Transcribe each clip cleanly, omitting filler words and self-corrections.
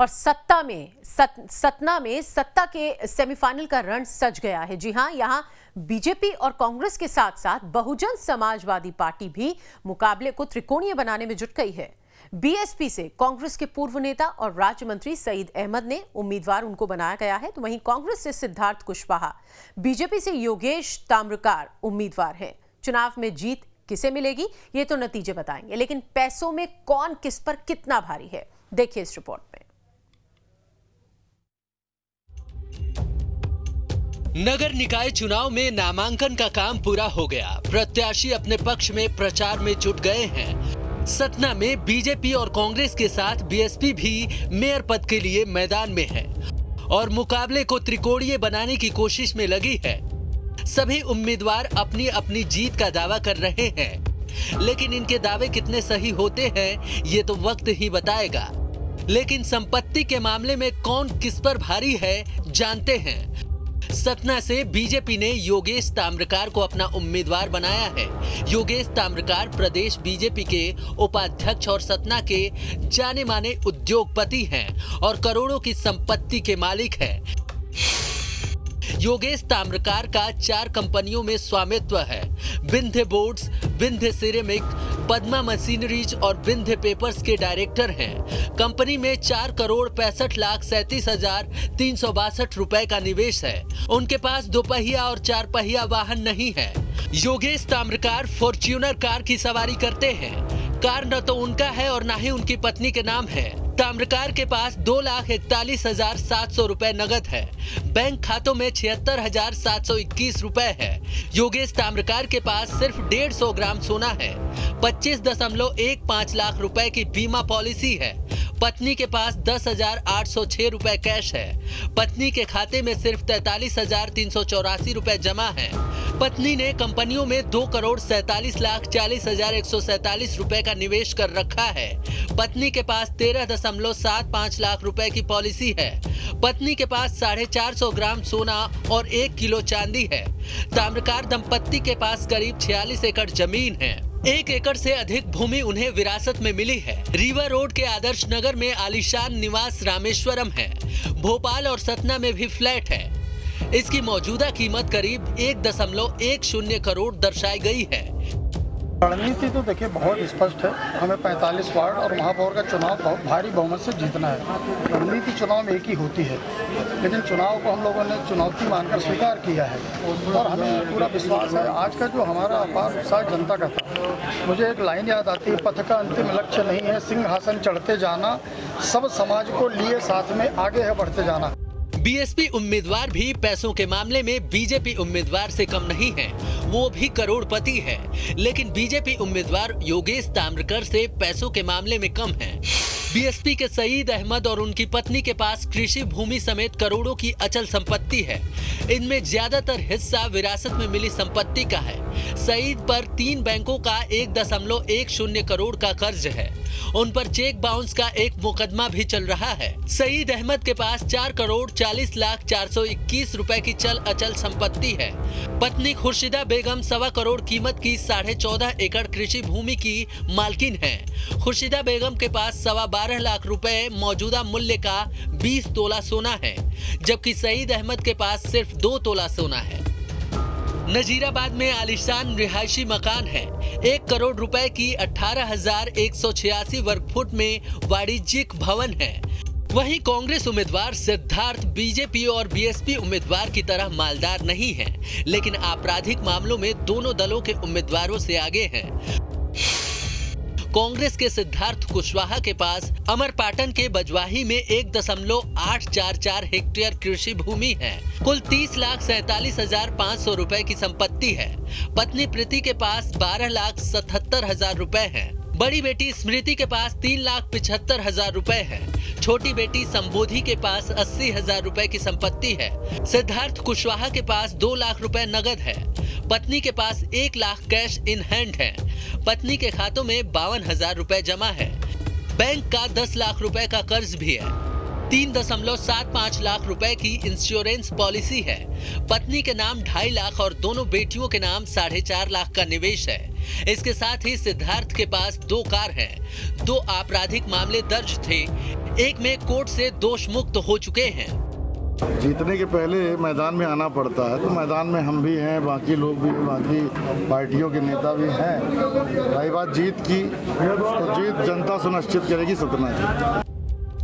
और सतना में सत्ता के सेमीफाइनल का रण सज गया है। जी हां, यहां बीजेपी और कांग्रेस के साथ साथ बहुजन समाजवादी पार्टी भी मुकाबले को त्रिकोणीय बनाने में जुट गई है। बीएसपी से कांग्रेस के पूर्व नेता और राज्य मंत्री सईद अहमद ने उम्मीदवार उनको बनाया गया है, तो वहीं कांग्रेस से सिद्धार्थ कुशवाहा, बीजेपी से योगेश ताम्रकार उम्मीदवार हैं। चुनाव में जीत किसे मिलेगी ये तो नतीजे बताएंगे, लेकिन पैसों में कौन किस पर कितना भारी है, देखिए इस रिपोर्ट में। नगर निकाय चुनाव में नामांकन का काम पूरा हो गया। प्रत्याशी अपने पक्ष में प्रचार में जुट गए हैं। सतना में बीजेपी और कांग्रेस के साथ बीएसपी भी मेयर पद के लिए मैदान में है और मुकाबले को त्रिकोणीय बनाने की कोशिश में लगी है। सभी उम्मीदवार अपनी अपनी जीत का दावा कर रहे हैं, लेकिन इनके दावे कितने सही होते हैं ये तो वक्त ही बताएगा। लेकिन संपत्ति के मामले में कौन किस पर भारी है जानते हैं। सतना से बीजेपी ने योगेश ताम्रकार को अपना उम्मीदवार बनाया है। योगेश ताम्रकार प्रदेश बीजेपी के उपाध्यक्ष और सतना के जाने माने उद्योगपति हैं और करोड़ों की संपत्ति के मालिक हैं। योगेश ताम्रकार का 4 कंपनियों में स्वामित्व है। Vindhya boards, Vindhya ceramic, Padma machineries और विंध्य पेपर्स के डायरेक्टर हैं। कंपनी में 4,65,37,362 रुपए का निवेश है। उनके पास 2 पहिया और 4 पहिया वाहन नहीं है। योगेश ताम्रकार फॉर्च्यूनर कार की सवारी करते हैं। कार न तो उनका है और न ही उनकी पत्नी के नाम है। ताम्रकार के पास 2,41,700 रुपए नगद है। बैंक खातों में 76,721 रुपए है। योगेश ताम्रकार के पास सिर्फ 150 ग्राम सोना है। 25.15 लाख रुपए की बीमा पॉलिसी है। पत्नी के पास 10,806 रुपए कैश है। पत्नी के खाते में सिर्फ 43,384 रुपए जमा है। पत्नी ने कंपनियों में 2,47,40,147 रुपए का निवेश कर रखा है। पत्नी के पास 13.75 लाख रुपए की पॉलिसी है। पत्नी के पास 450 ग्राम सोना और 1 किलो चांदी है। ताम्रकार दंपत्ति के पास करीब 46 एकड़ जमीन है। 1 एकड़ से अधिक भूमि उन्हें विरासत में मिली है। रीवा रोड के आदर्श नगर में आलीशान निवास रामेश्वरम है। भोपाल और सतना में भी फ्लैट है। इसकी मौजूदा कीमत करीब 1.10 करोड़ दर्शाई गई है। रणनीति तो देखिए बहुत स्पष्ट है। हमें 45 वार्ड और महापौर का चुनाव बहुत भारी बहुमत से जीतना है। रणनीति चुनाव में एक ही होती है, लेकिन चुनाव को हम लोगों ने चुनौती मानकर स्वीकार किया है और हमें पूरा विश्वास है। आज का जो हमारा अपार उत्साह जनता का था, मुझे एक लाइन याद आती है, पथ का अंतिम लक्ष्य नहीं है सिंहासन चढ़ते जाना, सब समाज को लिए साथ में आगे है बढ़ते जाना। बीएसपी उम्मीदवार भी पैसों के मामले में बीजेपी उम्मीदवार से कम नहीं है। वो भी करोड़पति है, लेकिन बीजेपी उम्मीदवार योगेश ताम्रकार से पैसों के मामले में कम है। बीएसपी के सईद अहमद और उनकी पत्नी के पास कृषि भूमि समेत करोड़ों की अचल संपत्ति है। इनमें ज्यादातर हिस्सा विरासत में मिली संपत्ति का है। सईद पर 3 बैंकों का 1.10 करोड़ का कर्ज है। उन पर चेक बाउंस का एक मुकदमा भी चल रहा है। सईद अहमद के पास 4,40,04,21 रुपए की चल अचल संपत्ति है। पत्नी खुर्शीदा बेगम 1.25 करोड़ कीमत की 14.5 एकड़ कृषि भूमि की मालकिन है। खुर्शीदा बेगम के पास 12.25 लाख रुपए मौजूदा मूल्य का 20 तोला सोना है, जबकि सईद अहमद के पास सिर्फ 2 तोला सोना है। नजीराबाद में आलीशान रिहायशी मकान है। 1 करोड़ रुपए की 18,186 वर्ग फुट में वाणिज्यिक भवन है। वहीं कांग्रेस उम्मीदवार सिद्धार्थ बीजेपी और बीएसपी उम्मीदवार की तरह मालदार नहीं है, लेकिन आपराधिक मामलों में दोनों दलों के उम्मीदवारों से आगे हैं। कांग्रेस के सिद्धार्थ कुशवाहा के पास अमरपाटन के बजवाही में 1.844 हेक्टेयर कृषि भूमि है। कुल 30,47,500 रुपए की संपत्ति है। पत्नी प्रीति के पास 12,77,000 रुपए है। बड़ी बेटी स्मृति के पास 3,75,000 रुपए है। छोटी बेटी संबोधि के पास 80,000 रुपए की संपत्ति है। सिद्धार्थ कुशवाहा के पास 2 लाख रुपए नगद है। पत्नी के पास 1 लाख कैश इन हैंड है। पत्नी के खातों में 52,000 रुपए जमा है। बैंक का 10 लाख रुपए का कर्ज भी है। 3.75 लाख रुपए की इंश्योरेंस पॉलिसी है। पत्नी के नाम 2.5 लाख और दोनों बेटियों के नाम 4.5 लाख का निवेश है। इसके साथ ही सिद्धार्थ के पास 2 कार हैं। 2 आपराधिक मामले दर्ज थे। एक में कोर्ट से दोष मुक्त हो चुके हैं। जीतने के पहले मैदान में आना पड़ता है, तो मैदान में हम भी हैं, बाकी लोग भी, बाकी पार्टियों के नेता भी हैं। रही बात जीत की, तो जीत जनता सुनिश्चित करेगी सतना की।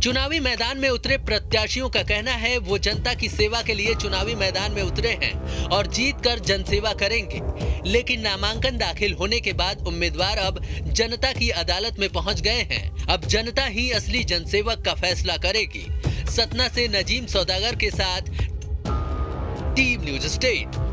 चुनावी मैदान में उतरे प्रत्याशियों का कहना है वो जनता की सेवा के लिए चुनावी मैदान में उतरे हैं और जीत कर जनसेवा करेंगे। लेकिन नामांकन दाखिल होने के बाद उम्मीदवार अब जनता की अदालत में पहुंच गए हैं। अब जनता ही असली जनसेवक का फैसला करेगी। सतना से नजीम सौदागर के साथ टीम न्यूज़ स्टेट।